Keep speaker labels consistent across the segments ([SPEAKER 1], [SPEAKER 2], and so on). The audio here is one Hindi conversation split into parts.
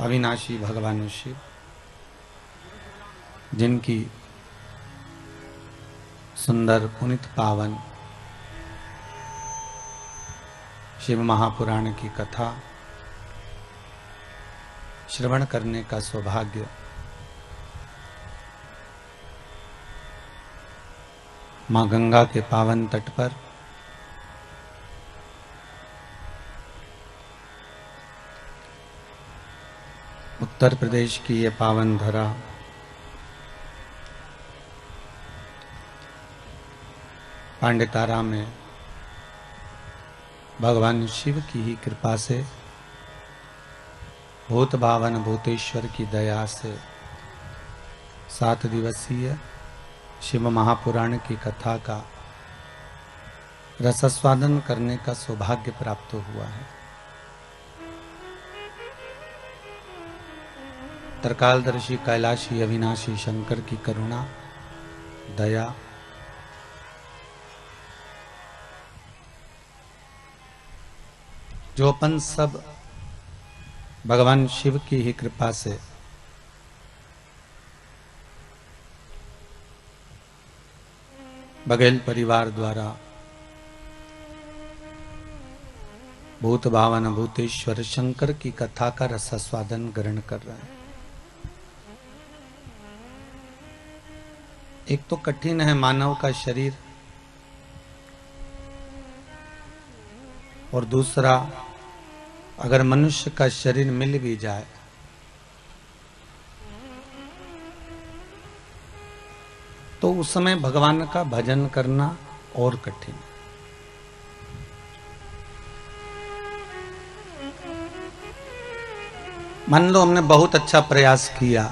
[SPEAKER 1] अविनाशी भगवान शिव, जिनकी सुंदर पुनित पावन शिव महापुराण की कथा श्रवण करने का सौभाग्य मां गंगा के पावन तट पर उत्तर प्रदेश की ये पावन धरा पांडितारा में भगवान शिव की ही कृपा से, भूत भावन भूतेश्वर की दया से 7 दिवसीय शिव महापुराण की कथा का रसास्वादन करने का सौभाग्य प्राप्त हुआ है। त्रिकालदर्शी कैलाशी अविनाशी शंकर की करुणा दया जो अपन सब भगवान शिव की ही कृपा से बघेल परिवार द्वारा भूत भावन भूतेश्वर शंकर की कथा का रसास्वादन ग्रहण कर रहे हैं। एक तो कठिन है मानव का शरीर, और दूसरा अगर मनुष्य का शरीर मिल भी जाए तो उस समय भगवान का भजन करना और कठिन। मान लो हमने बहुत अच्छा प्रयास किया,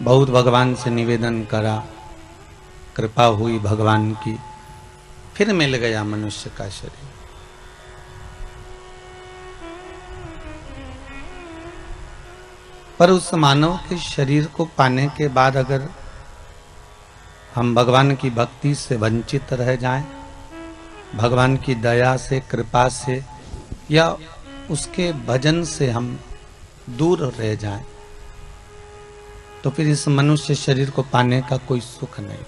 [SPEAKER 1] बहुत भगवान से निवेदन करा, कृपा हुई भगवान की, फिर मिल गया मनुष्य का शरीर। पर उस मानव के शरीर को पाने के बाद अगर हम भगवान की भक्ति से वंचित रह जाएं, भगवान की दया से, कृपा से या उसके भजन से हम दूर रह जाएं, तो फिर इस मनुष्य शरीर को पाने का कोई सुख नहीं।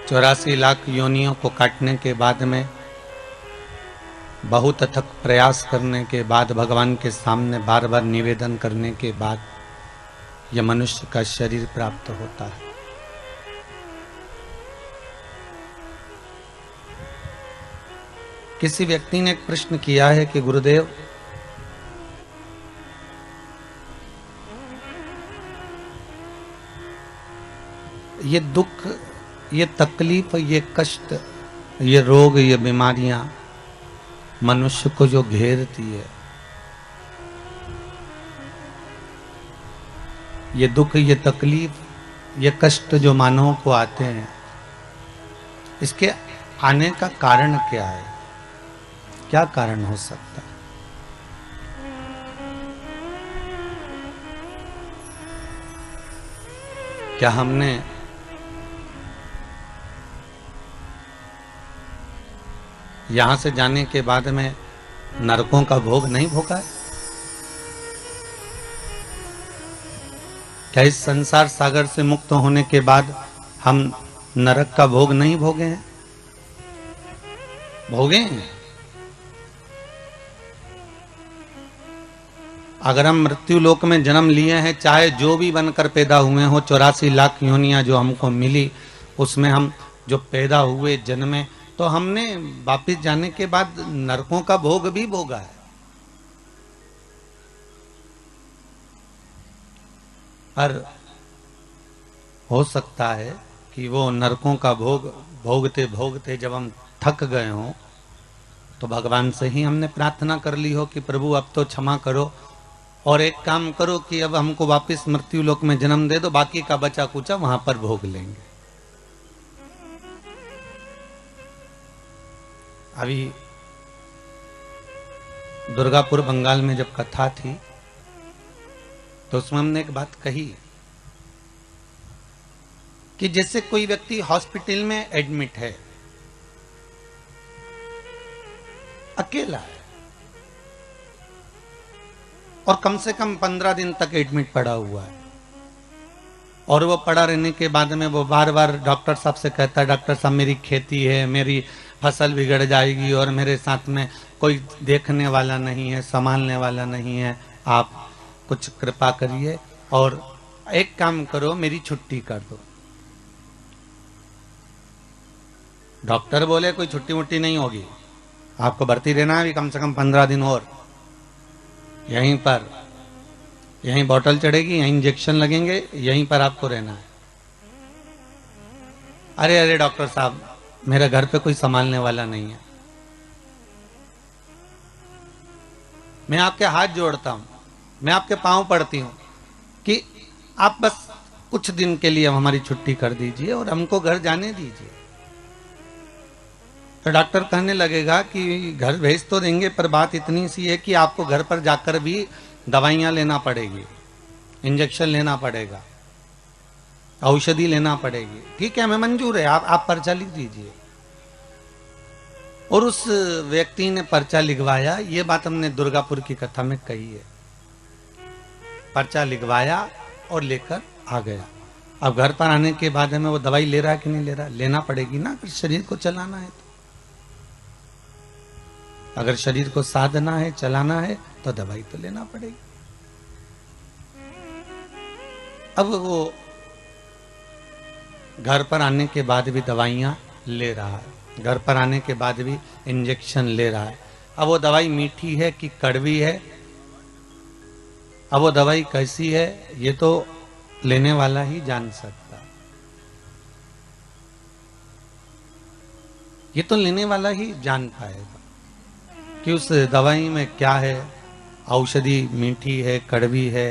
[SPEAKER 1] 84 लाख योनियों को काटने के बाद में, बहुत अथक प्रयास करने के बाद, भगवान के सामने बार बार निवेदन करने के बाद यह मनुष्य का शरीर प्राप्त होता है। किसी व्यक्ति ने एक प्रश्न किया है कि गुरुदेव, ये दुख, ये तकलीफ, ये कष्ट, ये रोग, ये बीमारियां मनुष्य को जो घेरती है, ये दुख, ये तकलीफ, ये कष्ट जो मानव को आते हैं, इसके आने का कारण क्या है? क्या कारण हो सकता है? क्या हमने यहां से जाने के बाद में नरकों का भोग नहीं भोगा है? क्या इस संसार सागर से मुक्त होने के बाद हम नरक का भोग नहीं भोगे हैं? भोगे हैं। अगर हम मृत्यु लोक में जन्म लिए हैं, चाहे जो भी बनकर पैदा हुए हो, 84 लाख योनियां जो हमको मिली, उसमें हम जो पैदा हुए, जन्मे, तो हमने वापिस जाने के बाद नरकों का भोग भी भोगा है। पर हो सकता है कि वो नरकों का भोग भोगते भोगते जब हम थक गए हों, तो भगवान से ही हमने प्रार्थना कर ली हो कि प्रभु अब तो क्षमा करो, और एक काम करो कि अब हमको वापस मृत्यु लोक में जन्म दे दो, बाकी का बचा कुचा वहां पर भोग लेंगे। अभी दुर्गापुर बंगाल में जब कथा थी तो उसमें हमने एक बात कही कि जैसे कोई व्यक्ति हॉस्पिटल में एडमिट है, अकेला है और कम से कम 15 दिन तक एडमिट पड़ा हुआ है, और वो पड़ा रहने के बाद में वो बार बार डॉक्टर साहब से कहता है, डॉक्टर साहब मेरी खेती है, मेरी फसल बिगड़ जाएगी और मेरे साथ में कोई देखने वाला नहीं है, संभालने वाला नहीं है, आप कुछ कृपा करिए और एक काम करो, मेरी छुट्टी कर दो। डॉक्टर बोले कोई छुट्टी मुट्टी नहीं होगी, आपको भर्ती रहना है कम से कम 15 दिन और, यहीं पर, यहीं बोतल चढ़ेगी, यहीं इंजेक्शन लगेंगे, यहीं पर आपको रहना है। अरे अरे डॉक्टर साहब, मेरे घर पे कोई संभालने वाला नहीं है। मैं आपके हाथ जोड़ता हूं, मैं आपके पांव पड़ती हूं कि आप बस कुछ दिन के लिए हमारी छुट्टी कर दीजिए और हमको घर जाने दीजिए। तो डॉक्टर कहने लगेगा कि घर भेज तो देंगे, पर बात इतनी सी है कि आपको घर पर जाकर भी दवाइयां लेना पड़ेगी, इंजेक्शन लेना पड़ेगा, औषधि लेना पड़ेगी। ठीक है, मैं मंजूर है, आप पर्चा लिख दीजिए। और उस व्यक्ति ने पर्चा लिखवाया, ये बात हमने दुर्गापुर की कथा में कही है। पर्चा लिखवाया और लेकर आ गया। अब घर पर आने के बाद में वो दवाई ले रहा है कि नहीं ले रहा, लेना पड़ेगी ना, अगर शरीर को चलाना है तो। अगर शरीर को साधना है, चलाना है, तो दवाई तो लेना पड़ेगी। अब वो घर पर आने के बाद भी दवाइयां ले रहा है, घर पर आने के बाद भी इंजेक्शन ले रहा है। अब वो दवाई मीठी है कि कड़वी है, अब वो दवाई कैसी है, ये तो लेने वाला ही जान सकता है। ये तो लेने वाला ही जान पाएगा कि उस दवाई में क्या है, औषधि मीठी है, कड़वी है,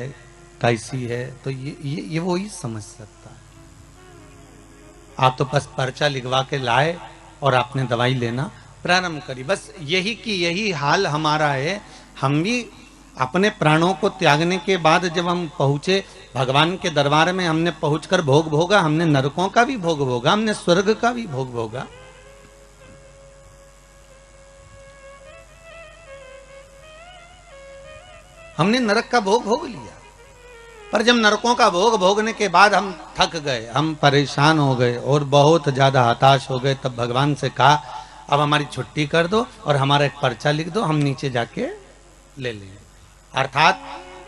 [SPEAKER 1] कैसी है, तो ये वो ही समझ सकता है। आप तो बस पर्चा लिखवा के लाए और आपने दवाई लेना प्रारंभ करी। बस यही की यही हाल हमारा है। हम भी अपने प्राणों को त्यागने के बाद जब हम पहुंचे भगवान के दरबार में, हमने पहुंचकर भोग भोगा, हमने नरकों का भी भोग भोगा, हमने स्वर्ग का भी भोग भोगा। हमने नरक का भोग भोग लिया, पर जब नरकों का भोग भोगने के बाद हम थक गए, हम परेशान हो गए और बहुत ज्यादा हताश हो गए, तब भगवान से कहा अब हमारी छुट्टी कर दो और हमारा एक पर्चा लिख दो, हम नीचे जाके ले लेंगे। अर्थात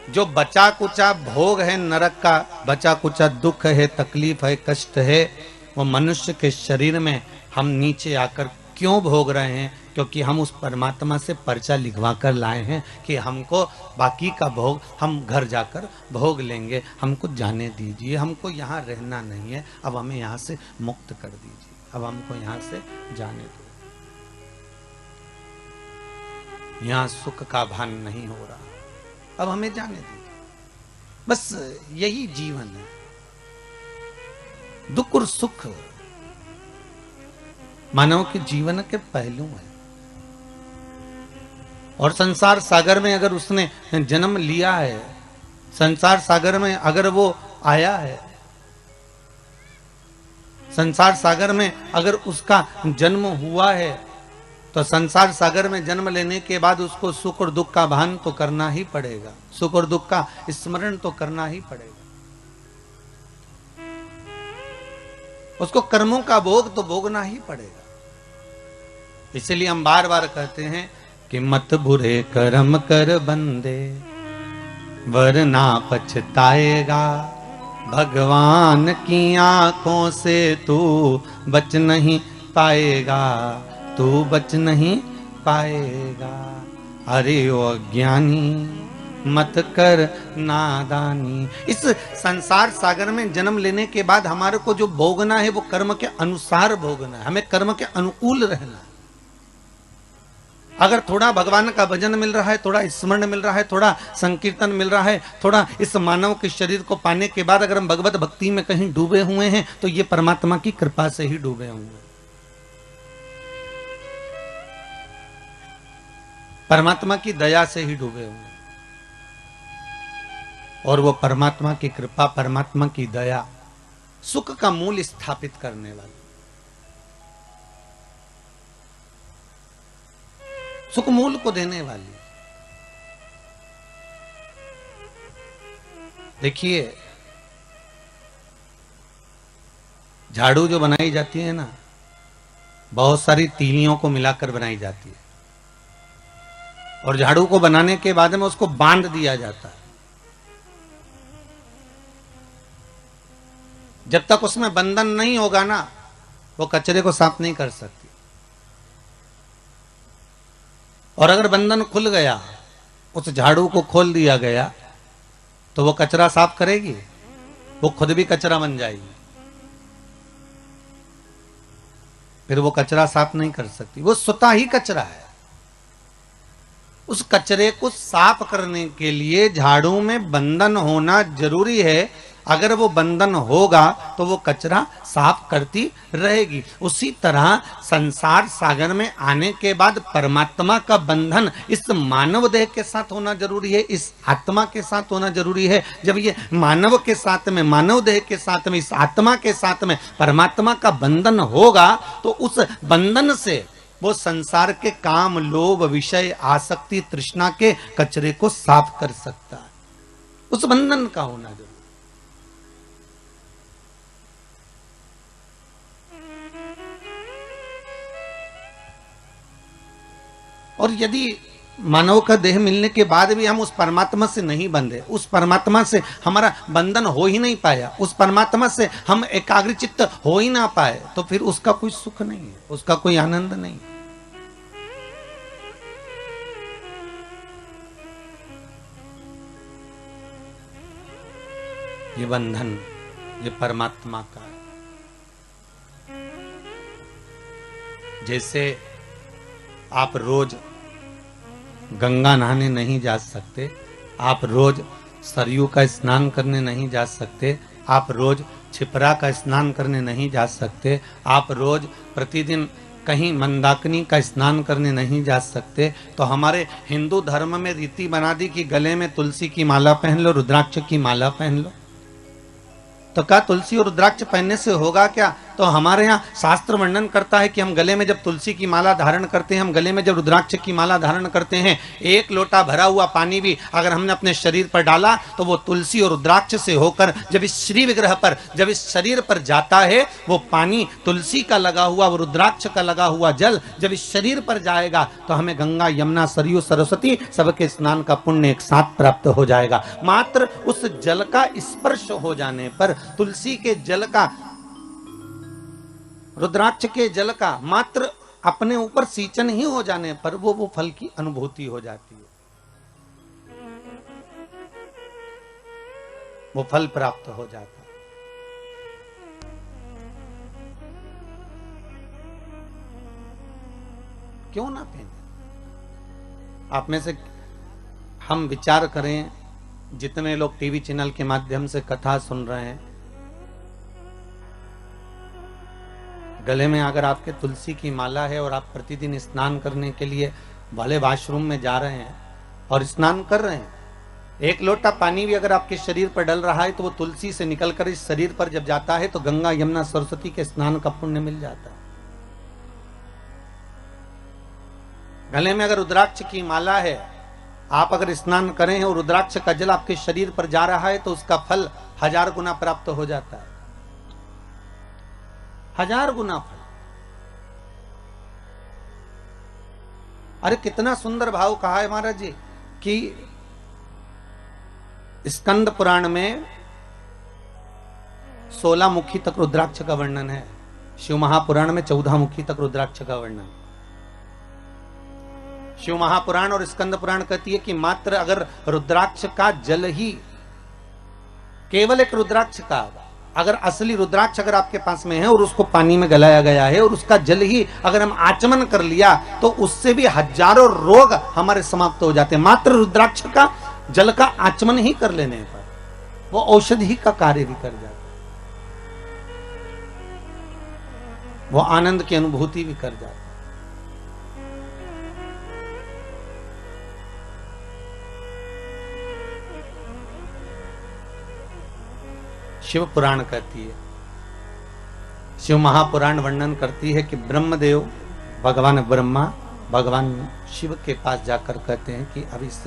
[SPEAKER 1] जो बचा कुचा भोग है नरक का, बचा कुचा दुख है, तकलीफ है, कष्ट है, वो मनुष्य के शरीर में हम नीचे आकर क्यों भोग रहे हैं? क्योंकि हम उस परमात्मा से पर्चा लिखवा कर लाए हैं कि हमको बाकी का भोग हम घर जाकर भोग लेंगे, हमको जाने दीजिए, हमको यहाँ रहना नहीं है, अब हमें यहाँ से मुक्त कर दीजिए, अब हमको यहाँ से जाने दो, यहाँ सुख का भान नहीं हो रहा, अब हमें जाने दीजिए। बस यही जीवन है, दुख और सुख मानव के जीवन के पहलू हैं। और संसार सागर में अगर उसने जन्म लिया है, संसार सागर में अगर वो आया है, संसार सागर में अगर उसका जन्म हुआ है, तो संसार सागर में जन्म लेने के बाद उसको सुख और दुख का भान तो करना ही पड़ेगा, सुख और दुख का स्मरण तो करना ही पड़ेगा, उसको कर्मों का भोग तो भोगना ही पड़ेगा। इसलिए हम बार बार कहते हैं कि मत बुरे कर्म कर बंदे वरना पछताएगा, भगवान की आंखों से तू बच नहीं पाएगा, तू बच नहीं पाएगा। अरे ओ अज्ञानी मत कर नादानी। इस संसार सागर में जन्म लेने के बाद हमारे को जो भोगना है वो कर्म के अनुसार भोगना है, हमें कर्म के अनुकूल रहना है। अगर थोड़ा भगवान का भजन मिल रहा है, थोड़ा स्मरण मिल रहा है, थोड़ा संकीर्तन मिल रहा है, थोड़ा इस मानव के शरीर को पाने के बाद अगर हम भगवत भक्ति में कहीं डूबे हुए हैं, तो ये परमात्मा की कृपा से ही डूबे हुए हैं, परमात्मा की दया से ही डूबे हुए हैं। और वो परमात्मा की कृपा, परमात्मा की दया सुख का मूल स्थापित करने वाली, सुख मूल को देने वाली। देखिए, झाड़ू जो बनाई जाती है ना, बहुत सारी तीलियों को मिलाकर बनाई जाती है, और झाड़ू को बनाने के बाद में उसको बांध दिया जाता है। जब तक उसमें बंधन नहीं होगा ना, वो कचरे को साफ नहीं कर सकती। और अगर बंधन खुल गया, उस झाड़ू को खोल दिया गया, तो वो कचरा साफ करेगी? वो खुद भी कचरा बन जाएगी, फिर वो कचरा साफ नहीं कर सकती। वो स्वतः ही कचरा है। उस कचरे को साफ करने के लिए झाड़ू में बंधन होना जरूरी है। अगर वो बंधन होगा तो वो कचरा साफ करती रहेगी। उसी तरह संसार सागर में आने के बाद परमात्मा का बंधन इस मानव देह के साथ होना जरूरी है, इस आत्मा के साथ होना जरूरी है। जब ये मानव के साथ में, मानव देह के साथ में, इस आत्मा के साथ में परमात्मा का बंधन होगा, तो उस बंधन से वो संसार के काम, लोभ, विषय, आसक्ति, तृष्णा के कचरे को साफ कर सकता है। उस बंधन का होना जरूरी। और यदि मानव का देह मिलने के बाद भी हम उस परमात्मा से नहीं बंधे, उस परमात्मा से हमारा बंधन हो ही नहीं पाया, उस परमात्मा से हम एकाग्रचित्त हो ही ना पाए, तो फिर उसका कोई सुख नहीं है, उसका कोई आनंद नहीं। ये बंधन ये परमात्मा का है। जैसे आप रोज गंगा नहाने नहीं जा सकते, आप रोज सरयू का स्नान करने नहीं जा सकते, आप रोज छिपरा का स्नान करने नहीं जा सकते, आप रोज प्रतिदिन कहीं मंदाकिनी का स्नान करने नहीं जा सकते, तो हमारे हिंदू धर्म में रीति बना दी कि गले में तुलसी की माला पहन लो, रुद्राक्ष की माला पहन लो। तो क्या तुलसी और रुद्राक्ष पहनने से होगा क्या? तो हमारे यहाँ शास्त्र वर्णन करता है कि हम गले में जब तुलसी की माला धारण करते हैं, हम गले में जब रुद्राक्ष की माला धारण करते हैं, एक लोटा भरा हुआ पानी भी अगर हमने अपने शरीर पर डाला तो वो तुलसी और रुद्राक्ष से होकर जब इस श्री विग्रह पर, जब इस शरीर पर जाता है, वो पानी तुलसी का लगा हुआ, वो रुद्राक्ष का लगा हुआ जल जब इस शरीर पर जाएगा तो हमें गंगा, यमुना, सरयू, सरस्वती सबके स्नान का पुण्य एक साथ प्राप्त हो जाएगा। मात्र उस जल का स्पर्श हो जाने पर, तुलसी के जल का, रुद्राक्ष के जल का मात्र अपने ऊपर सींचन ही हो जाने पर वो फल की अनुभूति हो जाती है, वो फल प्राप्त हो जाता है। क्यों ना पहने? आप में से हम विचार करें, जितने लोग टीवी चैनल के माध्यम से कथा सुन रहे हैं, गले में अगर आपके तुलसी की माला है और आप प्रतिदिन स्नान करने के लिए भले वॉशरूम में जा रहे हैं और स्नान कर रहे हैं, एक लोटा पानी भी अगर आपके शरीर पर डल रहा है तो वो तुलसी से निकलकर इस शरीर पर जब जाता है तो गंगा, यमुना, सरस्वती के स्नान का पुण्य मिल जाता है। गले में अगर रुद्राक्ष की माला है, आप अगर स्नान करें और रुद्राक्ष का जल आपके शरीर पर जा रहा है तो उसका फल 1000 गुना प्राप्त हो जाता है, 1000 गुना फल। अरे कितना सुंदर भाव कहा है महाराज जी कि स्कंद पुराण में 16 मुखी तक रुद्राक्ष का वर्णन है, शिव महापुराण में 14 मुखी तक रुद्राक्ष का वर्णन। शिव महापुराण और स्कंद पुराण कहती है कि मात्र अगर रुद्राक्ष का जल ही, केवल एक रुद्राक्ष का, अगर असली रुद्राक्ष अगर आपके पास में है और उसको पानी में गलाया गया है और उसका जल ही अगर हम आचमन कर लिया तो उससे भी हजारों रोग हमारे समाप्त हो जाते हैं। मात्र रुद्राक्ष का जल का आचमन ही कर लेने पर वो औषधि का कार्य भी कर जाता है, वो आनंद की अनुभूति भी कर जाता है। शिव पुराण कहती है शिव महापुराण वर्णन करती है कि ब्रह्मदेव भगवान ब्रह्मा भगवान शिव के पास जाकर कहते हैं कि अब इस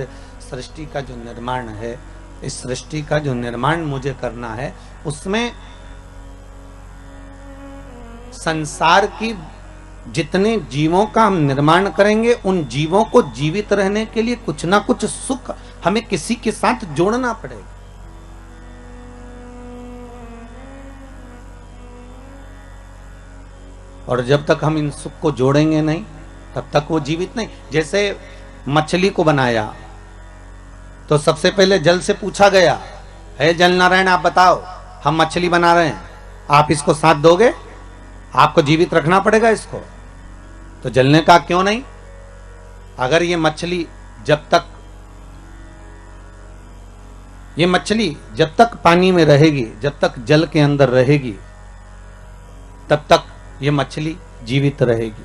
[SPEAKER 1] सृष्टि का जो निर्माण है, इस सृष्टि का जो निर्माण मुझे करना है, उसमें संसार की जितने जीवों का हम निर्माण करेंगे, उन जीवों को जीवित रहने के लिए कुछ ना कुछ सुख हमें किसी के साथ जोड़ना पड़ेगा। और जब तक हम इन सुख को जोड़ेंगे नहीं, तब तक वो जीवित नहीं। जैसे मछली को बनाया तो सबसे पहले जल से पूछा गया, हे जल नारायण आप बताओ, हम मछली बना रहे हैं, आप इसको साथ दोगे? आपको जीवित रखना पड़ेगा इसको। तो जल ने कहा क्यों नहीं, अगर ये मछली जब तक पानी में रहेगी, जब तक जल के अंदर रहेगी, तब तक ये मछली जीवित रहेगी।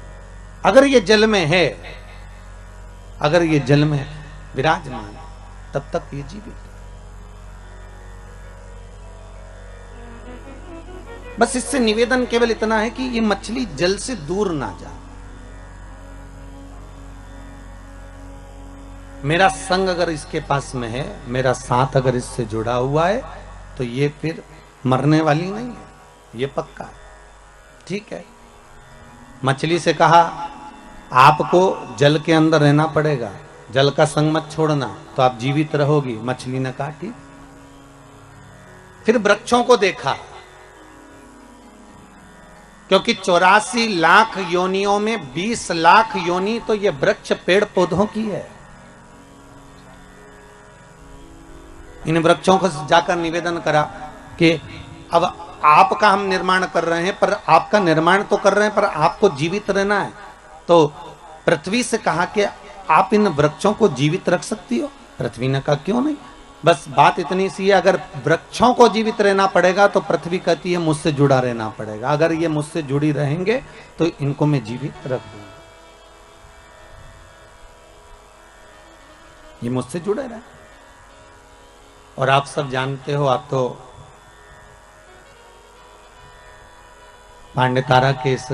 [SPEAKER 1] अगर ये जल में है, अगर ये जल में विराजमान, तब तक ये जीवित है। बस इससे निवेदन केवल इतना है कि ये मछली जल से दूर ना जाए। मेरा संग अगर इसके पास में है, मेरा साथ अगर इससे जुड़ा हुआ है, तो ये फिर मरने वाली नहीं है, ये पक्का है। ठीक है, मछली से कहा आपको जल के अंदर रहना पड़ेगा, जल का संग मत छोड़ना, तो आप जीवित रहोगी। मछली ने कहा ठीक। फिर वृक्षों को देखा, क्योंकि 84 लाख योनियों में 20 लाख योनि तो ये वृक्ष पेड़ पौधों की है। इन वृक्षों को जाकर निवेदन करा कि अब आपका हम निर्माण कर रहे हैं, पर आपका निर्माण तो कर रहे हैं, पर आपको जीवित रहना है। तो पृथ्वी से कहा कि आप इन वृक्षों को जीवित रख सकती हो? पृथ्वी ने कहा क्यों नहीं। बस बात इतनी सी है, अगर वृक्षों को जीवित रहना पड़ेगा तो पृथ्वी कहती है मुझसे जुड़ा रहना पड़ेगा। अगर ये मुझसे जुड़ी रहेंगे तो इनको मैं जीवित रख दूंगा। ये मुझसे जुड़े रहे। और आप सब जानते हो, आप तो पांडेतारा के इस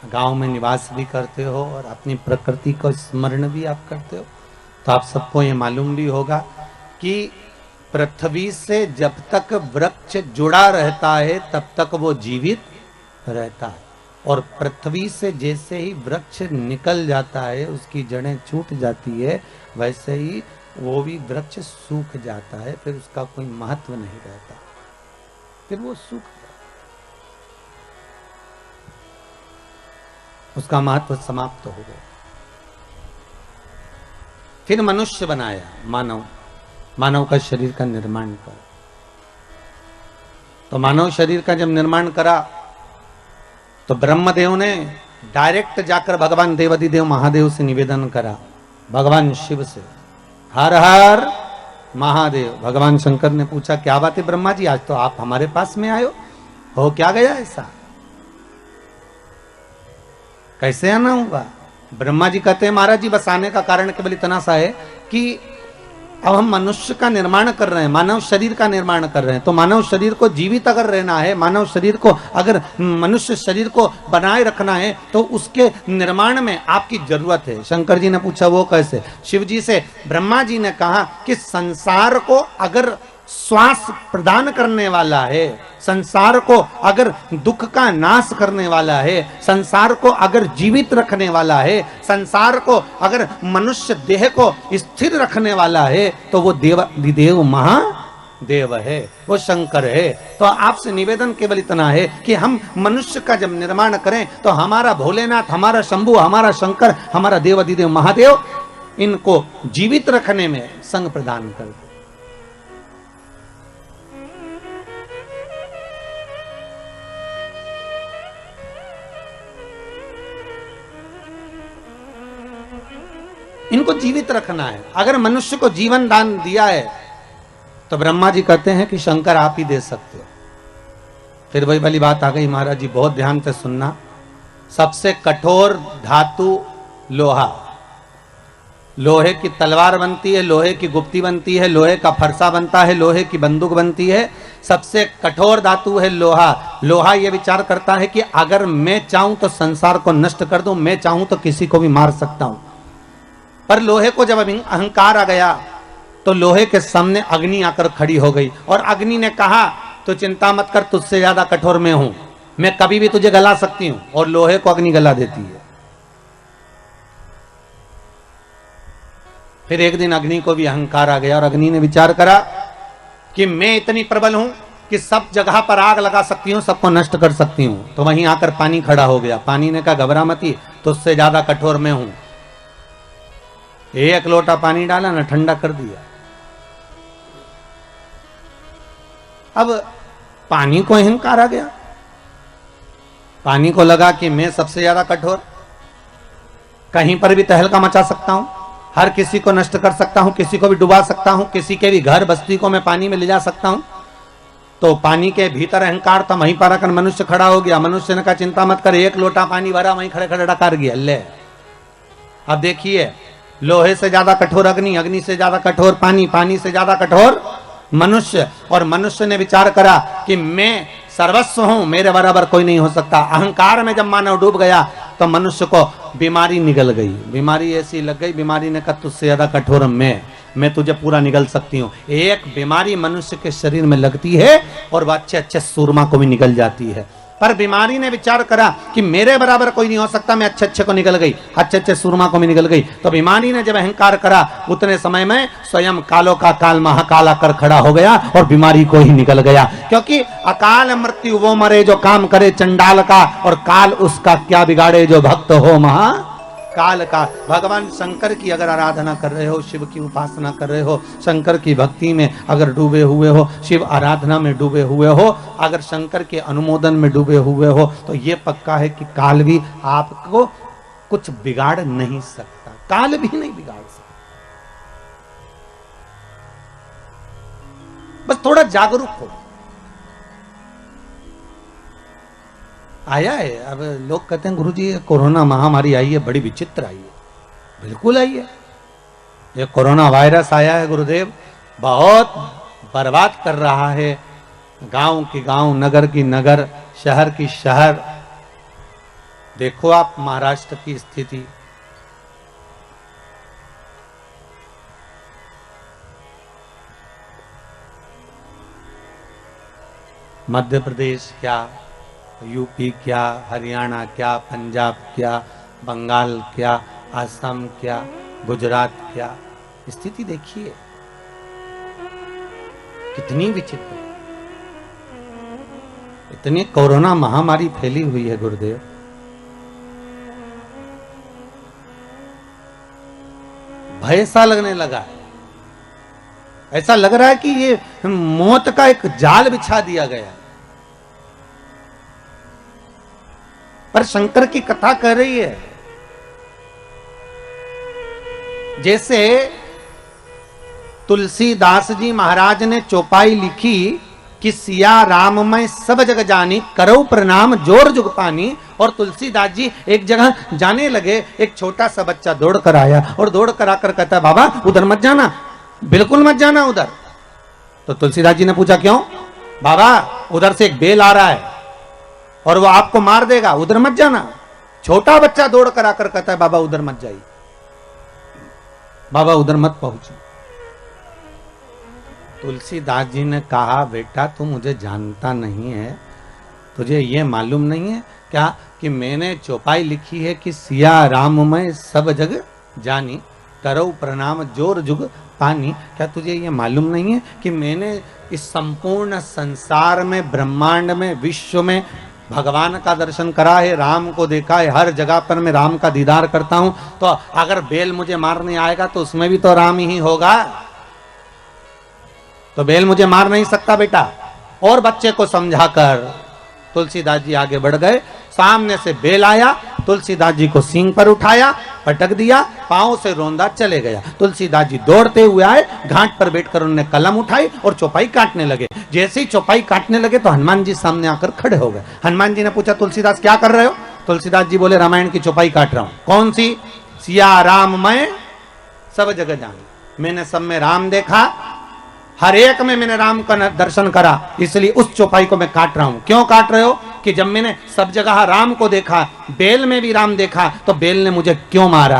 [SPEAKER 1] गांव में निवास भी करते हो और अपनी प्रकृति को स्मरण भी आप करते हो, तो आप सबको ये मालूम भी होगा कि पृथ्वी से जब तक वृक्ष जुड़ा रहता है तब तक वो जीवित रहता है, और पृथ्वी से जैसे ही वृक्ष निकल जाता है, उसकी जड़ें छूट जाती है, वैसे ही वो भी वृक्ष सूख जाता है। फिर उसका कोई महत्व नहीं रहता, फिर वो सूख, उसका महत्व समाप्त हो गया। फिर मनुष्य बनाया, मानव का शरीर का निर्माण कर। तो मानव शरीर का जब निर्माण करा तो ब्रह्मदेव ने डायरेक्ट जाकर भगवान देवाधिदेव महादेव से निवेदन करा, भगवान शिव से, हर हर महादेव। भगवान शंकर ने पूछा क्या बात है ब्रह्मा जी, आज तो आप हमारे पास में आयो हो, क्या गया ऐसा, कैसे आना होगा? ब्रह्मा जी कहते हैं महाराज जी बस आने का कारण केवल इतना सा है कि अब हम मनुष्य का निर्माण कर रहे हैं, मानव शरीर का निर्माण कर रहे हैं। तो मानव शरीर को जीवित अगर रहना है, मानव शरीर को अगर मनुष्य शरीर को बनाए रखना है, तो उसके निर्माण में आपकी जरूरत है। शंकर जी ने पूछा वो कैसे? शिव जी से ब्रह्मा जी ने कहा कि संसार को अगर श्वास प्रदान करने वाला है, संसार को अगर दुख का नाश करने वाला है, संसार को अगर जीवित रखने वाला है, संसार को अगर मनुष्य देह को स्थिर रखने वाला है, तो वो देवाधिदेव महादेव है, वो शंकर है। तो आपसे निवेदन केवल इतना है कि हम मनुष्य का जब निर्माण करें तो हमारा भोलेनाथ, हमारा शंभु, हमारा शंकर, हमारा देवाधिदेव महादेव इनको जीवित रखने में संग प्रदान कर दे। इनको जीवित रखना है। अगर मनुष्य को जीवन दान दिया है तो ब्रह्मा जी कहते हैं कि शंकर आप ही दे सकते हो। फिर वही वाली बात आ गई, महाराज जी बहुत ध्यान से सुनना, सबसे कठोर धातु लोहा, लोहे की तलवार बनती है, लोहे की गुप्ती बनती है, लोहे का फरसा बनता है, लोहे की बंदूक बनती है, सबसे कठोर धातु है लोहा। लोहा ये विचार करता है कि अगर मैं चाहूं तो संसार को नष्ट कर दूं, मैं चाहूं तो किसी को भी मार सकता हूं। पर लोहे को जब अहंकार आ गया तो लोहे के सामने अग्नि आकर खड़ी हो गई और अग्नि ने कहा तो चिंता मत कर, तुझसे ज्यादा कठोर मैं हूं, मैं कभी भी तुझे गला सकती हूं। और लोहे को अग्नि गला देती है। फिर एक दिन अग्नि को भी अहंकार आ गया और अग्नि ने विचार करा कि मैं इतनी प्रबल हूं कि सब जगह पर आग लगा सकती हूं, सबको नष्ट कर सकती हूं। तो वहीं आकर पानी खड़ा हो गया। पानी ने कहा घबरा मती, तुझसे ज्यादा कठोर मैं हूं। एक लोटा पानी डाला ना, ठंडा कर दिया। अब पानी को अहंकार आ गया। पानी को लगा कि मैं सबसे ज्यादा कठोर, कहीं पर भी तहलका मचा सकता हूं, हर किसी को नष्ट कर सकता हूं, किसी को भी डुबा सकता हूं, किसी के भी घर बस्ती को मैं पानी में ले जा सकता हूं। तो पानी के भीतर अहंकार था, वहीं पर आकर मनुष्य खड़ा हो गया। मनुष्य ने कहा चिंता मत कर, एक लोटा पानी भरा, वहीं खड़े खड़े डकार गया। ले अब देखिए, लोहे से ज्यादा कठोर अग्नि, अग्नि से ज्यादा कठोर पानी, पानी से ज्यादा कठोर मनुष्य। और मनुष्य ने विचार करा कि मैं सर्वस्व हूं, मेरे बराबर कोई नहीं हो सकता। अहंकार में जब मानव डूब गया तो मनुष्य को बीमारी निगल गई। बीमारी ऐसी लग गई, बीमारी ने कहा तुझसे ज्यादा कठोर मैं तुझे पूरा निगल सकती हूँ। एक बीमारी मनुष्य के शरीर में लगती है और वह अच्छे अच्छे सूरमा को भी निगल जाती है। पर बीमारी ने विचार करा कि मेरे बराबर कोई नहीं हो सकता, मैं अच्छे अच्छे को निकल गई, अच्छे अच्छे सूरमा को भी निकल गई। तो बीमारी ने जब अहंकार करा, उतने समय में स्वयं कालों का काल महाकाल आकर खड़ा हो गया और बीमारी को ही निकल गया। क्योंकि अकाल मृत्यु वो मरे जो काम करे चंडाल का, और काल उसका क्या बिगाड़े जो भक्त हो महा काल का। भगवान शंकर की अगर आराधना कर रहे हो, शिव की उपासना कर रहे हो, शंकर की भक्ति में अगर डूबे हुए हो, शिव आराधना में डूबे हुए हो, अगर शंकर के अनुमोदन में डूबे हुए हो, तो ये पक्का है कि काल भी आपको कुछ बिगाड़ नहीं सकता। काल भी नहीं बिगाड़ सकता। बस थोड़ा जागरूक हो। आया है। अब लोग कहते हैं गुरुजी कोरोना महामारी आई है, बड़ी विचित्र आई है। बिल्कुल आई है। ये कोरोना वायरस आया है गुरुदेव, बहुत बर्बाद कर रहा है। गांव की गांव, नगर की नगर, शहर की शहर। देखो आप महाराष्ट्र की स्थिति, मध्य प्रदेश क्या, यूपी क्या, हरियाणा क्या, पंजाब क्या, बंगाल क्या, असम क्या, गुजरात क्या, स्थिति देखिए कितनी विचित्र। इतनी कोरोना महामारी फैली हुई है गुरुदेव। भय सा लगने लगा है। ऐसा लग रहा है कि ये मौत का एक जाल बिछा दिया गया। पर शंकर की कथा कह रही है जैसे तुलसीदास जी महाराज ने चौपाई लिखी कि सिया राम मैं सब जग जानी, करो प्रणाम जोर जुग पानी। और तुलसीदास जी एक जगह जाने लगे, एक छोटा सा बच्चा दौड़ कर आया और दौड़ कर आकर कहता बाबा उधर मत जाना, बिल्कुल मत जाना उधर। तो तुलसीदास जी ने पूछा क्यों? बाबा उधर से एक बेल आ रहा है और वो आपको मार देगा, उधर मत जाना। छोटा बच्चा दौड़ कर आकर कहता है बाबा उधर मत जाइए, बाबा उधर मत पहुंचो। तुलसीदास जी ने कहा बेटा तू मुझे जानता नहीं है, तुझे ये मालूम नहीं है क्या कि मैंने चौपाई लिखी है कि सिया राम मैं सब जग जानी, करो प्रणाम जोर जुग पानी। क्या तुझे ये मालूम नहीं है कि मैंने इस संपूर्ण संसार में, ब्रह्मांड में, विश्व में भगवान का दर्शन करा है, राम को देखा है, हर जगह पर मैं राम का दीदार करता हूं। तो अगर बेल मुझे मारने आएगा तो उसमें भी तो राम ही होगा, तो बेल मुझे मार नहीं सकता बेटा। और बच्चे को समझाकर तुलसीदास जी आगे बढ़ गए। सामने से बेल आया, तुलसीदास जी को सींग पर उठाया, पटक दिया, पांव से रोंदा चले गया। तुलसीदास जी दौड़ते हुए आए, घाट पर बैठकर उन्होंने कलम उठाई और चौपाई काटने लगे। जैसे ही चौपाई काटने लगे तो हनुमान जी सामने आकर खड़े हो गए। हनुमान जी ने पूछा तुलसीदास क्या कर रहे हो? तुलसीदास जी बोले रामायण की चौपाई काट रहा हूं। कौन सी? सिया राम मैं सब जगह जान, मैंने सब में राम देखा, हर एक में मैंने राम का दर्शन करा, इसलिए उस चौपाई को मैं काट रहा हूं। क्यों काट रहे हो? कि जब मैंने सब जगह राम को देखा, बेल में भी राम देखा, तो बेल ने मुझे क्यों मारा?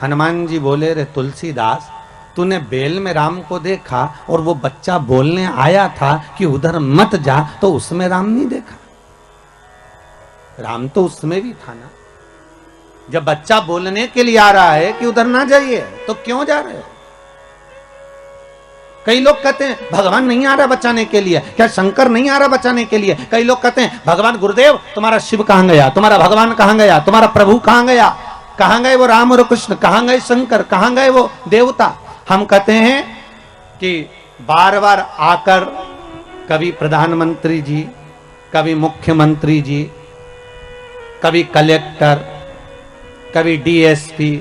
[SPEAKER 1] हनुमान जी बोले, रे तुलसीदास, तूने बेल में राम को देखा और वो बच्चा बोलने आया था कि उधर मत जा, तो उसमें राम नहीं देखा? राम तो उसमें भी था ना। जब बच्चा बोलने के लिए आ रहा है कि उधर ना जाइए, तो क्यों जा रहे हो? कई लोग कहते हैं भगवान नहीं आ रहा बचाने के लिए, क्या शंकर नहीं आ रहा बचाने के लिए? कई लोग कहते हैं भगवान गुरुदेव तुम्हारा शिव कहां गया, तुम्हारा भगवान कहां गया, तुम्हारा प्रभु कहां गया, कहां गए वो राम और कृष्ण, कहां गए शंकर, कहां गए वो देवता? हम कहते हैं कि बार बार आकर कभी प्रधानमंत्री जी, कभी मुख्यमंत्री जी, कभी कलेक्टर, कभी डीएसपी,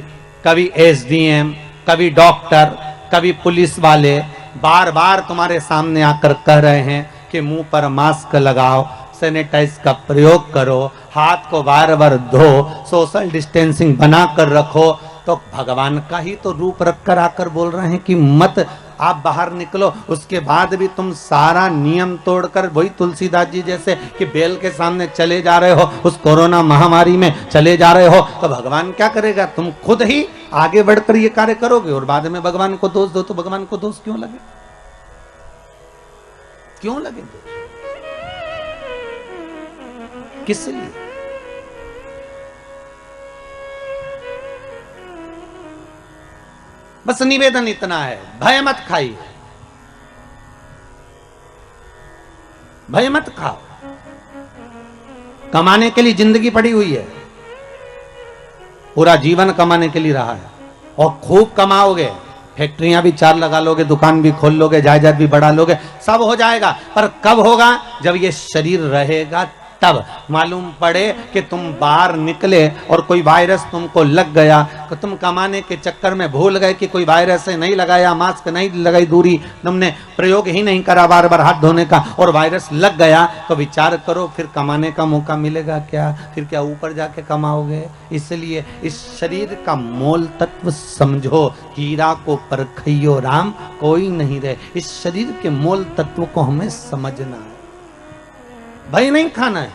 [SPEAKER 1] कभी एसडीएम, कभी डॉक्टर, कभी पुलिस वाले बार बार तुम्हारे सामने आकर कह रहे हैं कि मुंह पर मास्क लगाओ, सैनिटाइज का प्रयोग करो, हाथ को बार बार धो, सोशल डिस्टेंसिंग बना कर रखो। तो भगवान का ही तो रूप रखकर आकर बोल रहे हैं कि मत आप बाहर निकलो। उसके बाद भी तुम सारा नियम तोड़कर वही तुलसीदास जी जैसे कि बेल के सामने चले जा रहे हो, उस कोरोना महामारी में चले जा रहे हो, तो भगवान क्या करेगा? तुम खुद ही आगे बढ़कर ये कार्य करोगे और बाद में भगवान को दोष दो, तो भगवान को दोष क्यों लगे? क्यों लगे? किस लिए? बस निवेदन इतना है, भय मत खाइए, भय मत खाओ। कमाने के लिए जिंदगी पड़ी हुई है, पूरा जीवन कमाने के लिए रहा है, और खूब कमाओगे, फैक्ट्रियां भी 4 लगा लोगे, दुकान भी खोल लोगे, जायदाद भी बढ़ा लोगे, सब हो जाएगा। पर कब होगा? जब ये शरीर रहेगा तब मालूम पड़े कि तुम बाहर निकले और कोई वायरस तुमको लग गया, तो तुम कमाने के चक्कर में भूल गए कि कोई वायरस है, नहीं लगाया मास्क, नहीं लगाई दूरी, तुमने प्रयोग ही नहीं करा बार बार हाथ धोने का, और वायरस लग गया, तो विचार करो फिर कमाने का मौका मिलेगा क्या? फिर क्या ऊपर जाके कमाओगे? इसलिए इस शरीर का मोल तत्व समझो, हीरा को परखइयो राम कोई नहीं रहे। इस शरीर के मोल तत्व को हमें समझना है, भय नहीं खाना है,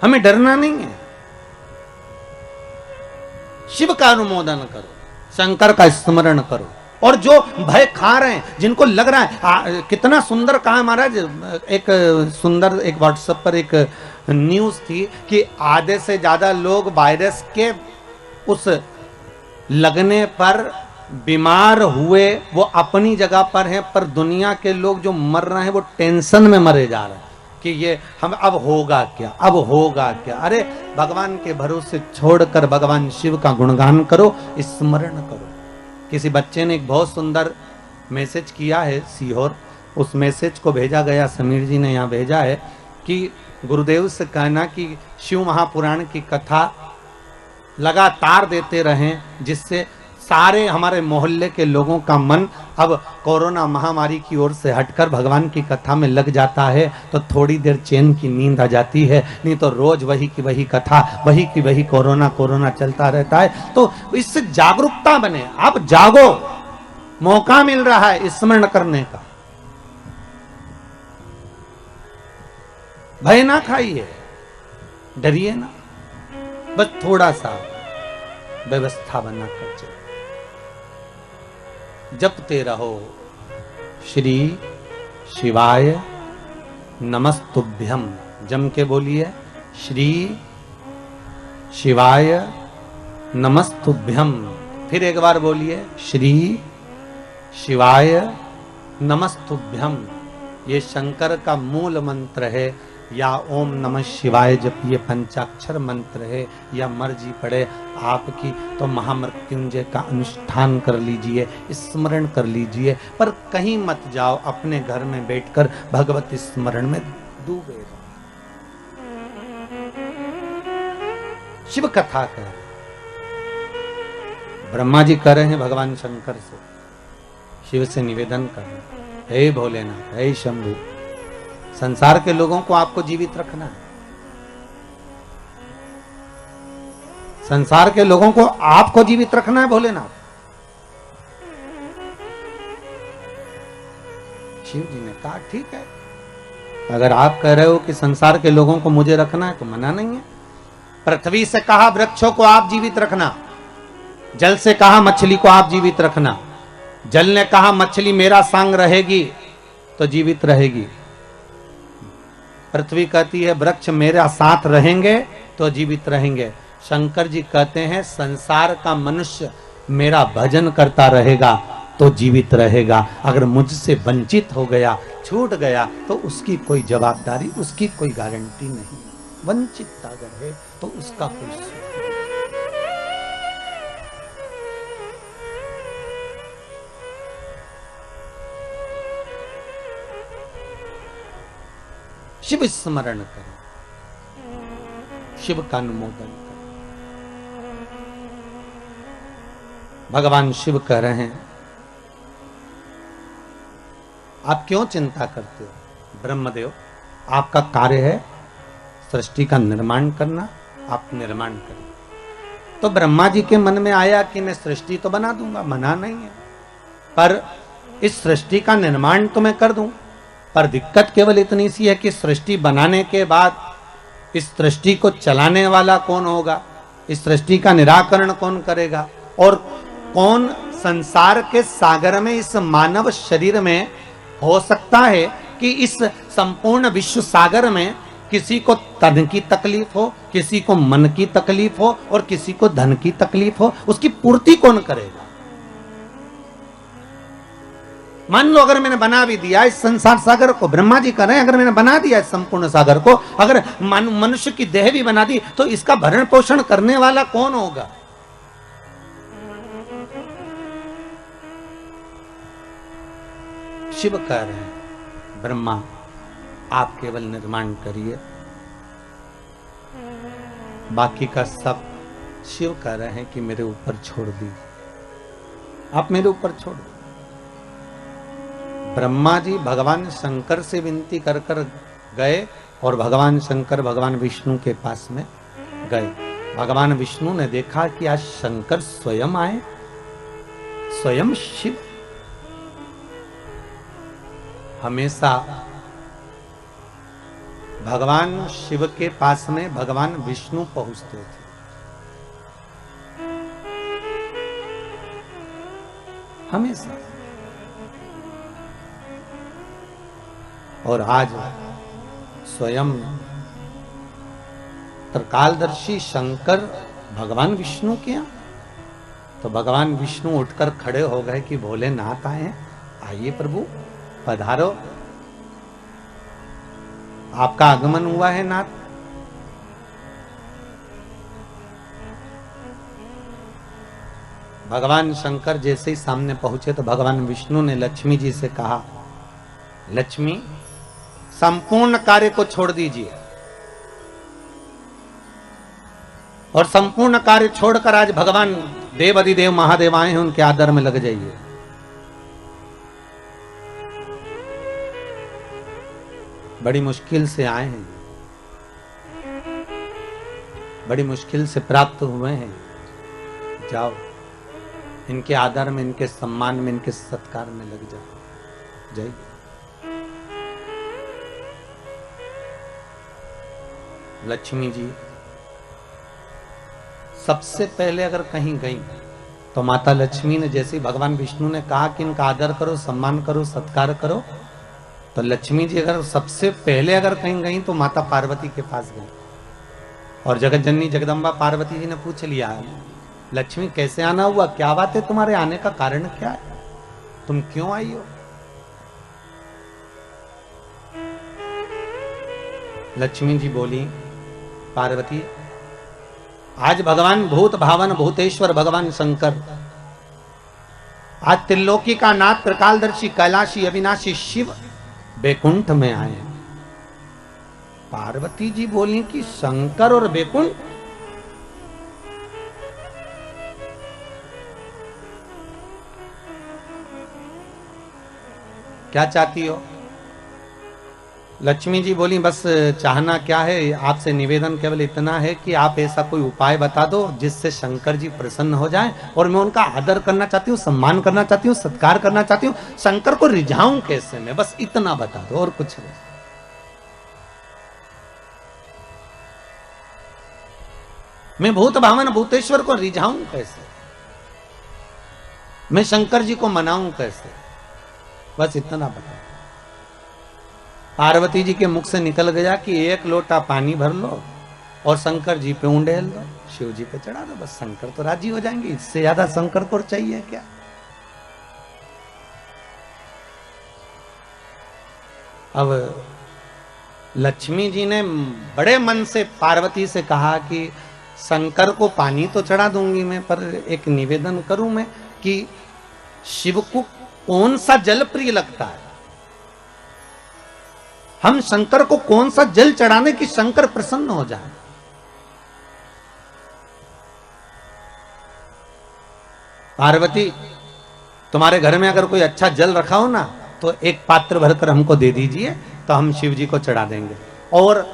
[SPEAKER 1] हमें डरना नहीं है। शिव का अनुमोदन करो, शंकर का स्मरण करो, और जो भय खा रहे हैं, जिनको लग रहा है कितना सुंदर कहा महाराज, एक सुंदर एक व्हाट्सएप पर एक न्यूज थी कि आधे से ज्यादा लोग वायरस के उस लगने पर बीमार हुए वो अपनी जगह पर हैं, पर दुनिया के लोग जो मर रहे हैं वो टेंशन में मरे जा रहे हैं कि ये हम अब होगा क्या, अब होगा क्या। अरे भगवान के भरोसे छोड़कर भगवान शिव का गुणगान करो, स्मरण करो। किसी बच्चे ने एक बहुत सुंदर मैसेज किया है सीहोर, उस मैसेज को भेजा गया, समीर जी ने यहाँ भेजा है कि गुरुदेव से कहना कि शिव महापुराण की कथा लगातार देते रहें, जिससे सारे हमारे मोहल्ले के लोगों का मन अब कोरोना महामारी की ओर से हटकर भगवान की कथा में लग जाता है, तो थोड़ी देर चैन की नींद आ जाती है, नहीं तो रोज वही की वही कथा, वही की वही कोरोना कोरोना चलता रहता है। तो इससे जागरूकता बने, आप जागो, मौका मिल रहा है स्मरण करने का। भय ना खाइए, डरिए ना, बस थोड़ा सा व्यवस्था बना कर चलो, जपते रहो श्री शिवाय नमस्तुभ्यम। जम के बोलिए श्री शिवाय नमस्तुभ्यम। फिर एक बार बोलिए श्री शिवाय नमस्तुभ्यम। ये शंकर का मूल मंत्र है, या ओम नमः शिवाय जपिए पंचाक्षर मंत्र है, या मर्जी पड़े आपकी, तो महामृत्युंजय का अनुष्ठान कर लीजिए, स्मरण कर लीजिए, पर कहीं मत जाओ, अपने घर में बैठकर भगवत स्मरण में डूबे रहो। शिव कथा कर, ब्रह्मा जी कर रहे हैं भगवान शंकर से, शिव से निवेदन कर रहे हैं, हे भोलेनाथ, हे शंभु, संसार के लोगों को आपको जीवित रखना है, संसार के लोगों को आपको जीवित रखना है भोलेनाथ। शिव जी ने कहा ठीक है, अगर आप कह रहे हो कि संसार के लोगों को मुझे रखना है तो मना नहीं है। पृथ्वी से कहा वृक्षों को आप जीवित रखना, जल से कहा मछली को आप जीवित रखना। जल ने कहा मछली मेरा संग रहेगी तो जीवित रहेगी, पृथ्वी कहती है वृक्ष मेरा साथ रहेंगे तो जीवित रहेंगे। शंकर जी कहते हैं संसार का मनुष्य मेरा भजन करता रहेगा तो जीवित रहेगा, अगर मुझसे वंचित हो गया, छूट गया तो उसकी कोई जवाबदारी, उसकी कोई गारंटी नहीं। वंचित अगर है तो उसका कोई सुख नहीं। शिव स्मरण करो, शिव का अनुमोदन करो। भगवान शिव कह रहे हैं आप क्यों चिंता करते हो? ब्रह्मदेव, आपका कार्य है सृष्टि का निर्माण करना, आप निर्माण करें। तो ब्रह्मा जी के मन में आया कि मैं सृष्टि तो बना दूंगा, मना नहीं है, पर इस सृष्टि का निर्माण तो मैं कर दूं, पर दिक्कत केवल इतनी सी है कि सृष्टि बनाने के बाद इस सृष्टि को चलाने वाला कौन होगा, इस सृष्टि का निराकरण कौन करेगा, और कौन संसार के सागर में इस मानव शरीर में हो सकता है कि इस संपूर्ण विश्व सागर में किसी को तन की तकलीफ हो, किसी को मन की तकलीफ हो और किसी को धन की तकलीफ हो, उसकी पूर्ति कौन करेगा? मान लो अगर मैंने बना भी दिया इस संसार सागर को, ब्रह्मा जी कह रहे हैं अगर मैंने बना दिया इस संपूर्ण सागर को, अगर मनुष्य की देह भी बना दी तो इसका भरण पोषण करने वाला कौन होगा? शिव कह रहे हैं ब्रह्मा आप केवल निर्माण करिए, बाकी का सब शिव कह रहे हैं कि मेरे ऊपर छोड़ दीजिए, आप मेरे ऊपर छोड़ दो। ब्रह्मा जी भगवान शंकर से विनती कर कर गए और भगवान शंकर भगवान विष्णु के पास में गए। भगवान विष्णु ने देखा कि आज शंकर स्वयं आए, स्वयं शिव। हमेशा भगवान शिव के पास में भगवान विष्णु पहुंचते थे। हमेशा। और आज स्वयं त्रिकालदर्शी शंकर भगवान विष्णु के यहाँ, तो भगवान विष्णु उठकर खड़े हो गए कि भोलेनाथ आए हैं, आइए प्रभु पधारो, आपका आगमन हुआ है नाथ। भगवान शंकर जैसे ही सामने पहुंचे तो भगवान विष्णु ने लक्ष्मी जी से कहा, लक्ष्मी संपूर्ण कार्य को छोड़ दीजिए और संपूर्ण कार्य छोड़कर आज भगवान देव अधिदेव महादेव आए हैं, उनके आदर में लग जाइए। बड़ी मुश्किल से आए हैं, बड़ी मुश्किल से प्राप्त हुए हैं, जाओ इनके आदर में, इनके सम्मान में, इनके सत्कार में लग जाओ। जय। लक्ष्मी जी सबसे पहले अगर कहीं गई तो माता लक्ष्मी ने जैसे ही भगवान विष्णु ने कहा कि इनका आदर करो, सम्मान करो, सत्कार करो, तो लक्ष्मी जी अगर सबसे पहले अगर कहीं गई तो माता पार्वती के पास गई और जगत जननी जगदम्बा पार्वती जी ने पूछ लिया, लक्ष्मी कैसे आना हुआ, क्या बात है, तुम्हारे आने का कारण क्या है, तुम क्यों आई हो? लक्ष्मी जी बोली, पार्वती आज भगवान भूत भावन भूतेश्वर भगवान शंकर, आज त्रिलोकी का नाथ त्रिकालदर्शी कैलाशी अविनाशी शिव बैकुंठ में आए। पार्वती जी बोली कि शंकर और बैकुंठ, क्या चाहती हो? लक्ष्मी जी बोली बस चाहना क्या है, आपसे निवेदन केवल इतना है कि आप ऐसा कोई उपाय बता दो जिससे शंकर जी प्रसन्न हो जाएं, और मैं उनका आदर करना चाहती हूँ, सम्मान करना चाहती हूँ, सत्कार करना चाहती हूँ, शंकर को रिझाऊं कैसे, मैं बस इतना बता दो और कुछ नहीं। मैं भूत भावन भूतेश्वर को रिझाऊं कैसे, मैं शंकर जी को मनाऊं कैसे, बस इतना बता। पार्वती जी के मुख से निकल गया कि एक लोटा पानी भर लो और शंकर जी पे उंडेल दो, शिव जी पे चढ़ा दो, बस शंकर तो राजी हो जाएंगे। इससे ज्यादा शंकर को चाहिए क्या। अब लक्ष्मी जी ने बड़े मन से पार्वती से कहा कि शंकर को पानी तो चढ़ा दूंगी मैं, पर एक निवेदन करूं मैं कि शिव को कौन सा जल प्रिय लगता है, हम शंकर को कौन सा जल चढ़ाने की शंकर प्रसन्न हो जाए। पार्वती, तुम्हारे घर में अगर कोई अच्छा जल रखा हो ना तो एक पात्र भरकर हमको दे दीजिए, तो हम शिव जी को चढ़ा देंगे। और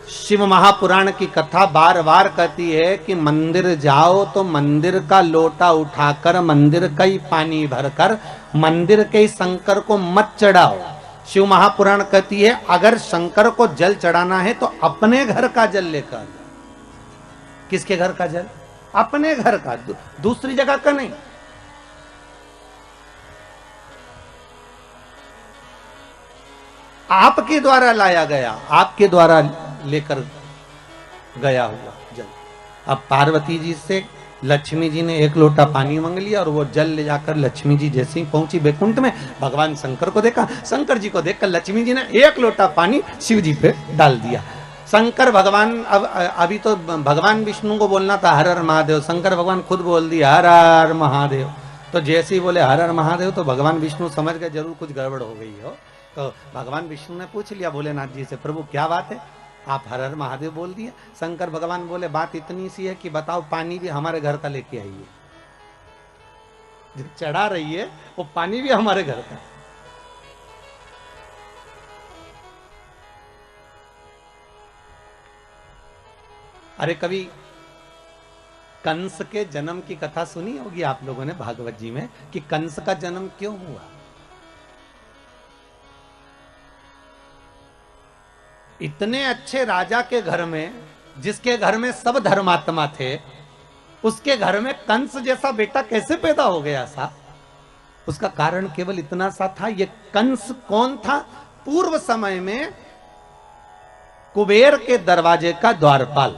[SPEAKER 1] शिव महापुराण की कथा बार बार कहती है कि मंदिर जाओ तो मंदिर का लोटा उठाकर मंदिर का ही पानी भरकर मंदिर के शंकर को मत चढ़ाओ। शिव महापुराण कहती है अगर शंकर को जल चढ़ाना है तो अपने घर का जल लेकर जाओ। किसके घर का जल? अपने घर का, दूसरी जगह का नहीं। आपके द्वारा लाया गया, आपके द्वारा लेकर गया हुआ जल। अब पार्वती जी से लक्ष्मी जी ने एक लोटा पानी मांग लिया और वो जल ले जाकर लक्ष्मी जी जैसे ही पहुंची बैकुंठ में, भगवान शंकर को देखा, शंकर जी को देखकर लक्ष्मी जी ने एक लोटा पानी शिव जी पे डाल दिया। शंकर भगवान, अब अभी तो भगवान विष्णु को बोलना था हर हर महादेव, शंकर भगवान खुद बोल दिया हर हर महादेव। तो जैसे ही बोले हर हर महादेव तो भगवान विष्णु समझ गए जरूर कुछ गड़बड़ हो गई हो। तो भगवान विष्णु ने पूछ लिया भोलेनाथ जी से, प्रभु क्या बात है, आप हर हर महादेव बोल दिए। शंकर भगवान बोले बात इतनी सी है कि बताओ पानी भी हमारे घर का लेके आइए, जो चढ़ा रही है वो पानी भी हमारे घर का। अरे कभी कंस के जन्म की कथा सुनी होगी आप लोगों ने भागवत जी में कि कंस का जन्म क्यों हुआ। इतने अच्छे राजा के घर में, जिसके घर में सब धर्मात्मा थे, उसके घर में कंस जैसा बेटा कैसे पैदा हो गया सा। उसका कारण केवल इतना सा था, ये कंस कौन था? पूर्व समय में कुबेर के दरवाजे का द्वारपाल।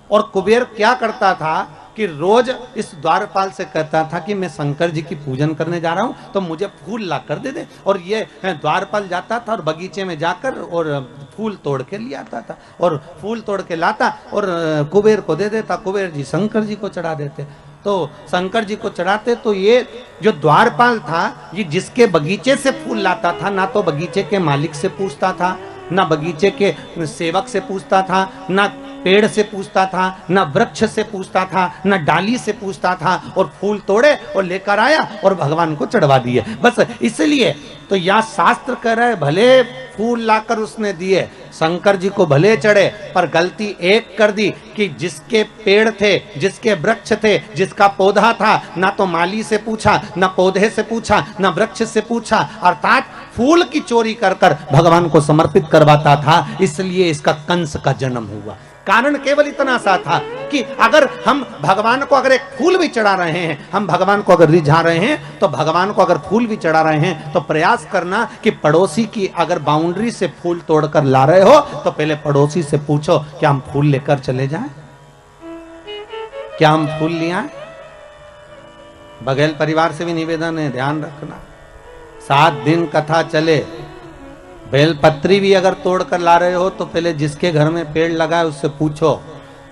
[SPEAKER 1] और कुबेर क्या करता था कि रोज इस द्वारपाल से कहता था कि मैं शंकर जी की पूजन करने जा रहा हूं तो मुझे फूल ला कर दे दे। और ये द्वारपाल जाता था और बगीचे में जाकर और फूल तोड़ के ले आता था और फूल तोड़ के लाता और कुबेर को दे देता। कुबेर जी शंकर जी को चढ़ा देते। तो शंकर जी को चढ़ाते तो ये जो द्वारपाल था, ये जिसके बगीचे से फूल लाता था, ना तो बगीचे के मालिक से पूछता था, ना बगीचे के सेवक से पूछता था, ना पेड़ से पूछता था, ना वृक्ष से पूछता था, ना डाली से पूछता था, और फूल तोड़े और लेकर आया और भगवान को चढ़वा दिए। बस इसलिए तो यह शास्त्र कह रहा है भले फूल लाकर उसने दिए, शंकर जी को भले चढ़े, पर गलती एक कर दी कि जिसके पेड़ थे, जिसके वृक्ष थे, जिसका पौधा था, ना तो माली से पूछा, ना पौधे से पूछा, ना वृक्ष से पूछा, अर्थात फूल की चोरी कर कर भगवान को समर्पित करवाता था। इसलिए इसका कंस का जन्म हुआ। कारण केवल इतना सा था कि अगर हम भगवान को अगर एक फूल भी चढ़ा रहे हैं, हम भगवान को अगर रिझा रहे हैं, तो भगवान को अगर फूल भी चढ़ा रहे हैं तो प्रयास करना कि पड़ोसी की अगर बाउंड्री से फूल तोड़कर ला रहे हो तो पहले पड़ोसी से पूछो क्या हम फूल लेकर चले जाएं, क्या हम फूल ले आए। बघेल परिवार से भी निवेदन है, ध्यान रखना 7 दिन कथा चले, बेलपत्री भी अगर तोड़ कर ला रहे हो तो पहले जिसके घर में पेड़ लगा है उससे पूछो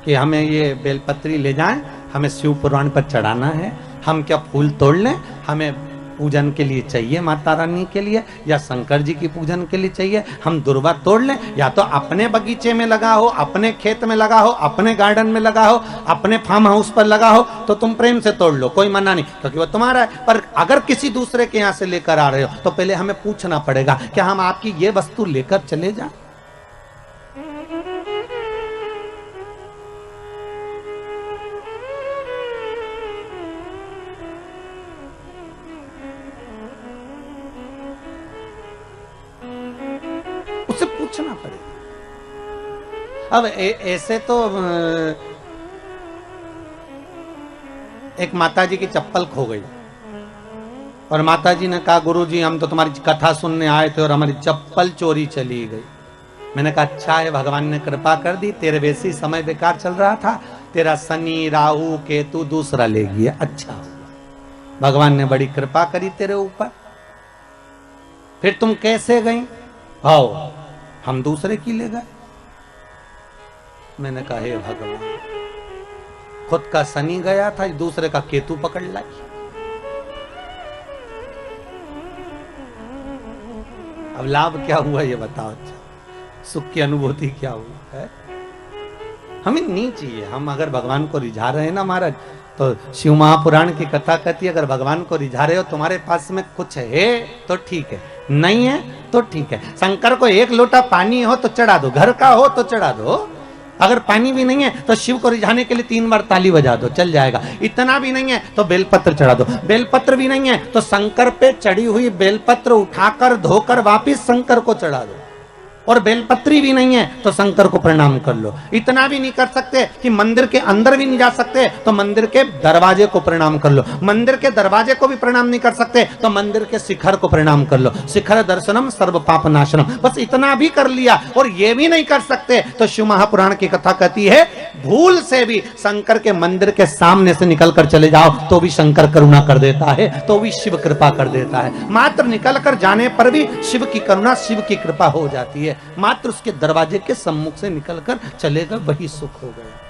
[SPEAKER 1] कि हमें ये बेलपत्री ले जाएं, हमें शिव पुराण पर चढ़ाना है, हम क्या फूल तोड़ लें, हमें पूजन के लिए चाहिए माता रानी के लिए या शंकर जी की पूजन के लिए चाहिए, हम दुर्वा तोड़ लें, या तो अपने बगीचे में लगा हो, अपने खेत में लगा हो, अपने गार्डन में लगा हो, अपने फार्म हाउस पर लगा हो, तो तुम प्रेम से तोड़ लो, कोई मना नहीं, क्योंकि वो तुम्हारा है। पर अगर किसी दूसरे के यहाँ से लेकर आ रहे हो तो पहले हमें पूछना पड़ेगा क्या हम आपकी ये वस्तु लेकर चले जाएं? उसे पूछना पड़ेगा। अब ऐसे तो एक माताजी की चप्पल खो गई और माताजी ने कहा गुरुजी हम तो तुम्हारी कथा सुनने आए थे और हमारी चप्पल चोरी चली गई। मैंने कहा अच्छा है, भगवान ने कृपा कर दी, तेरे वैसे ही समय बेकार चल रहा था, तेरा शनि राहु केतु दूसरा ले गया, अच्छा हुआ, भगवान ने बड़ी कृपा करी तेरे ऊपर। फिर तुम कैसे गई? आओ हम दूसरे की ले गए। मैंने कहा हे भगवान, खुद का शनि गया था, दूसरे का केतु पकड़ लाई। अब लाभ क्या हुआ ये बताओ, सुख की अनुभूति क्या हुई है? हमें नहीं चाहिए। हम अगर भगवान को रिझा रहे हैं ना महाराज, तो शिव महापुराण की कथा कहती है अगर भगवान को रिझा रहे हो, तुम्हारे पास में कुछ है तो ठीक है, नहीं है तो ठीक है। शंकर को एक लोटा पानी हो तो चढ़ा दो, घर का हो तो चढ़ा दो, अगर पानी भी नहीं है तो शिव को रिझाने के लिए 3 बार ताली बजा दो, चल जाएगा। इतना भी नहीं है तो बेलपत्र चढ़ा दो, बेलपत्र भी नहीं है तो शंकर पे चढ़ी हुई बेलपत्र उठाकर धोकर वापिस शंकर को चढ़ा दो, और बेलपत्री भी नहीं है तो शंकर को प्रणाम कर लो। इतना भी नहीं कर सकते कि मंदिर के अंदर भी नहीं जा सकते तो मंदिर के दरवाजे को प्रणाम कर लो, मंदिर के दरवाजे को भी प्रणाम नहीं कर सकते तो मंदिर के शिखर को प्रणाम कर लो। शिखर दर्शनम सर्व पाप नाशनम, बस इतना भी कर लिया और ये भी नहीं कर सकते तो शिव महापुराण की कथा कहती है भूल से भी शंकर के मंदिर के सामने से निकल कर चले जाओ तो भी शंकर करुणा कर देता है, तो भी शिव कृपा कर देता है। मात्र निकल कर जाने पर भी शिव की करुणा शिव की कृपा हो जाती है। मात्र उसके दरवाजे के सम्मुख से निकलकर चलेगा वही सुख हो गया।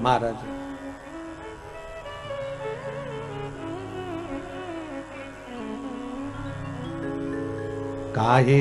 [SPEAKER 1] महाराज काहे